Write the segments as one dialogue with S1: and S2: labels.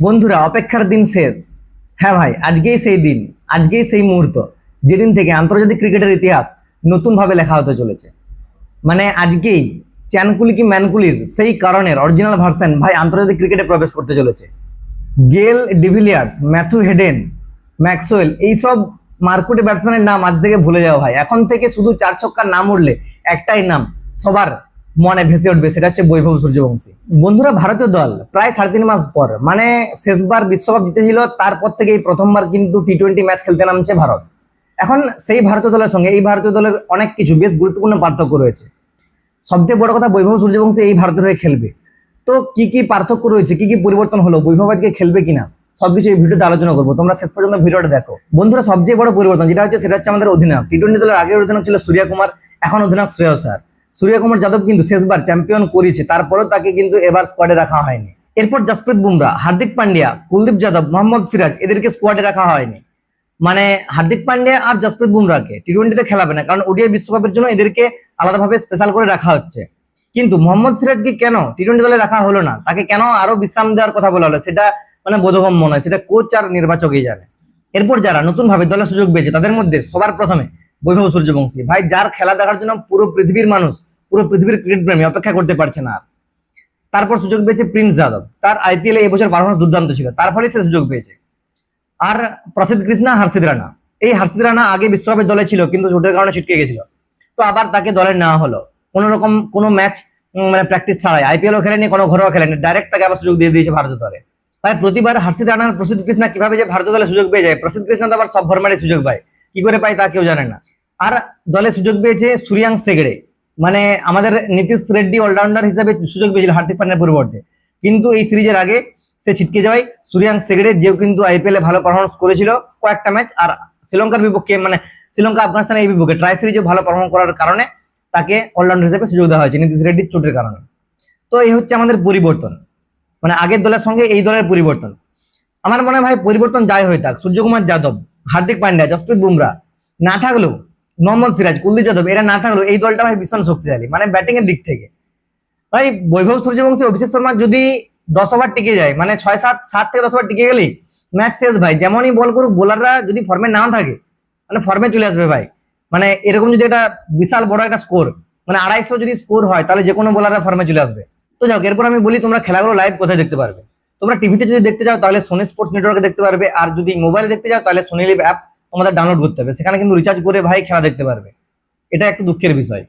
S1: বন্ধুরা, অপেক্ষার দিন শেষ। হ্যাঁ ভাই, আজকেই সেই দিন, আজকেই সেই মুহূর্ত যেদিন থেকে আন্তর্জাতিক ক্রিকেটের ইতিহাস নতুনভাবে লেখা হতে চলেছে। মানে আজকেই চ্যানকুলি কি ম্যানকুলির সেই কারণের অরিজিনাল ভার্সন ভাই আন্তর্জাতিক ক্রিকেটে প্রবেশ করতে চলেছে। গেল, ডিভিলিয়ার্স, ম্যাথু হেডেন, ম্যাক্সওয়েল, এইসব মারকুটে ব্যাটসম্যানের নাম আজ থেকে ভুলে যাও ভাই। এখন থেকে শুধু চার ছক্কার নাম উঠলে একটাই নাম সবার মনে ভেসে উঠবে, সেটা হচ্ছে বৈভব সূর্যবংশী। বন্ধুরা, ভারতীয় দল প্রায় 3.5 মাস পর, মানে শেষবার বিশ্বকাপ জিতেছিল তারপর থেকে এই প্রথমবার কিন্তু টি-20 ম্যাচ খেলতে নামছে ভারত। এখন সেই ভারতীয় দলের সঙ্গে এই ভারতীয় দলের অনেক কিছু বেশ গুরুত্বপূর্ণ পার্থক্য রয়েছে। সবথেকে বড় কথা, বৈভব সূর্যবংশী এই ভারতের হয়ে খেলবে। তো কি কি পার্থক্য রয়েছে, কি কি পরিবর্তন হলো, বৈভব আজকে খেলবে কিনা, সবকিছু এই ভিডিওতে আলোচনা করবো। তোমরা শেষ পর্যন্ত ভিডিওটা দেখো। বন্ধুরা, সবচেয়ে বড় পরিবর্তন যেটা হচ্ছে সেটা হচ্ছে আমাদের অধিনায়ক। টি-20 দলের আগের অধিনায়ক ছিল সূর্য কুমার, এখন অধিনায়ক শ্রেয়স আইয়ার। সূর্য কুমার যাদব কিন্তু শেষবার চ্যাম্পিয়ন করেছে, তারপরেও তাকে কিন্তু এবার স্কোয়াডে রাখা হয়নি। এরপর জসপ্রীত বুমরা, হার্দিক পান্ডিয়া, কুলদীপ যাদব, মোহাম্মদ সিরাজ, এদেরকে স্কোয়াডে রাখা হয়নি। মানে হার্দিক পান্ডিয়া আর জসপ্রীত বুমরাকে টি-20তে খেলাবে না, কারণ ওডিআই বিশ্বকাপের জন্য এদেরকে আলাদাভাবে স্পেশাল করে রাখা হচ্ছে। কিন্তু মোহাম্মদ সিরাজকে কেন টি-20 দলে রাখা হলো না, তাকে কেন আরো বিশ্রাম দেওয়ার কথা বলা হলো, সেটা মানে বোধগম্য নয়, সেটা কোচ আর নির্বাচকই জানে। এরপর যারা নতুন ভাবে দলে সুযোগ পেয়েছে তাদের মধ্যে সবার প্রথমে বৈভব সূর্যবংশী ভাই, যার খেলা দেখার জন্য পুরো পৃথিবীর মানুষ, পুরো পৃথিবীর ক্রিকেট প্রেমী অপেক্ষা করতে পারছে না আর। তারপর সুযোগ পেয়েছে প্রিন্স যাদব, তার আইপিএল এই বছর পারফরমেন্স দুর্দান্ত ছিল, তার ফলে সে সুযোগ পেয়েছে। আর প্রসিদ্ধ কৃষ্ণা, হর্ষিত রানা। এই হর্ষিত রানা আগে বিশ্বকাপের দলে ছিল কিন্তু চোটের কারণে ছিটকে গেছিল, তো আবার তাকে দলে নেওয়া হলো। কোনো রকম কোনো ম্যাচ মানে প্র্যাকটিস ছাড়াই, আইপিএলও খেলেনি, কোনো ঘরেও খেলেনি, ডাইরেক্ট তাকে আবার সুযোগ দিয়ে দিয়েছে ভারতীয় দলে। ভাই প্রতিবার হর্ষিত রানার প্রসিদ্ধ কৃষ্ণা কিভাবে যে ভারতীয় দলে সুযোগ পেয়ে যায়, প্রসিদ্ধ কৃষ্ণা তো আবার সব ফরম্যাটে সুযোগ পায়, কি করে পায় তা কেউ জানে না। আর দলে সুযোগ পেয়েছে সূর্যাংশ সেগড়ে, মানে আমাদের নীতিশ রেড্ডি অলরাউন্ডার হিসেবে সুযোগ পেয়েছিল হার্দিক পান্ডিয়ার পরিবর্তে, কিন্তু এই সিরিজের আগে সে ছিটকে যাওয়ায় সূর্যাংশ সেগড়ে, যেও কিন্তু আইপিএল এ ভালো পারফরমেন্স করেছিল কয়েকটা ম্যাচ, আর শ্রীলঙ্কার বিপক্ষে মানে শ্রীলঙ্কা আফগানিস্তানের এই বিপক্ষে ট্রাই সিরিজে ভালো পারফর্ম করার কারণে তাকে অলরাউন্ডার হিসেবে সুযোগ দেওয়া হয়েছে নীতিশ রেড্ডির চোটের কারণে। তো এই হচ্ছে আমাদের পরিবর্তন, মানে আগের দলের সঙ্গে এই দলের পরিবর্তন। আমার মনে হয় ভাই পরিবর্তন যাই হয়ে থাক, সূর্যকুমার যাদব, হার্দিক পান্ডিয়া, জসপ্রীত বুমরা না থাকলেও, মোহাম্মদ সিরাজ, কুলদীপ যাদব এরা না থাকলেও এই দলটা ভাই ভীষণ শক্তিশালী, মানে ব্যাটিং এর দিক থেকে। ভাই বৈভব সূর্যবংশী, অভিষেক শর্মা যদি 10 ওভার টিকে যায়, মানে 6-7 থেকে 10 ওভার টিকে গেলেই ম্যাচ শেষ ভাই। যেমনই বল করুক, বোলাররা যদি ফর্মে না থাকে মানে ফর্মে চলে আসবে ভাই। মানে এরকম যদি একটা বিশাল বড় একটা স্কোর, মানে 250 যদি স্কোর হয়, তাহলে যে কোনো বোলাররা ফর্মে চলে আসবে। তো যাও, এরপর আমি বলি তোমরা খেলাগুলো লাইভ কোথায় দেখতে পারবে। তোমরা টিভিতে যদি দেখতে যাও তাহলে সোনি স্পোর্টস নেটওয়ার্কে দেখতে পারবে, আর যদি মোবাইলে দেখতে যাও তাহলে সোনি লিভ অ্যাপ তোমাদের ডাউনলোড করতে হবে, সেখানে কিন্তু রিচার্জ করে ভাই খেলা দেখতে পারবে। এটা একটু দুঃখের বিষয়।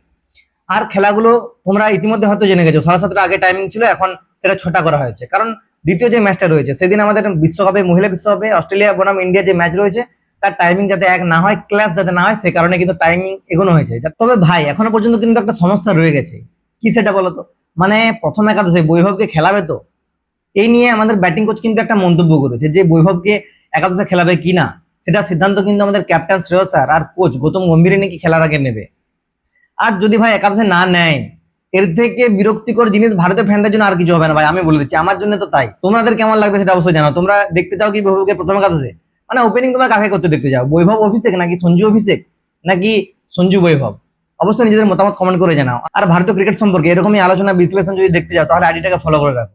S1: আর খেলাগুলো তোমরা ইতিমধ্যে হয়তো জেনে গেছো, 7:30 আগে টাইমিং ছিল, এখন সেটা 6টা করা হয়েছে, কারণ দ্বিতীয় যে ম্যাচটা রয়েছে সেদিন আমাদের বিশ্বকাপে, মহিলা বিশ্বকাপে অস্ট্রেলিয়া বনাম ইন্ডিয়া যে ম্যাচ রয়েছে, তার টাইমিং যাতে এক না হয়, ক্লাস যাতে না হয়, সে কারণে কিন্তু টাইমিং এগোনো হয়েছে। তবে ভাই এখনো পর্যন্ত কিন্তু একটা সমস্যা রয়ে গেছে, কি সেটা বলতো? মানে প্রথম একাদশে বৈভবকে খেলাবে তো, এই নিয়ে আমাদের ব্যাটিং কোচ কিন্তু একটা মন্তব্য করেছে যে বৈভবকে একাদশে খেলাবে কিনা সেটা সিদ্ধান্ত কিন্তু আমাদের ক্যাপ্টেন শ্রেয়স আইয়ার আর কোচ গৌতম গম্ভীর নাকি খেলার আগে নেবে। আর যদি ভাই একাদশে না নেয়, এর থেকে বিরক্তিকর জিনিস ভারতীয় ফ্যানদের জন্য আর কিছু হবে না ভাই, আমি বলে দিচ্ছি, আমার জন্য তো তাই। তোমাদের কেমন লাগবে সেটা অবশ্যই জানাও। তোমরা দেখতে চাও কি বৈভবকে প্রথম একাদশে, মানে ওপেনিং তোমরা কাকে করতে দেখতে চাও, বৈভব অভিষেক নাকি সঞ্জু অভিষেক নাকি সঞ্জু বৈভব? অবশ্যই নিজেদের মতামত কমেন্ট করে জানাও। আর ভারতীয় ক্রিকেট সম্পর্কে এরকমই আলোচনা বিশ্লেষণ যদি দেখতে চাও তাহলে আইডিটাকে ফলো করে রাখো।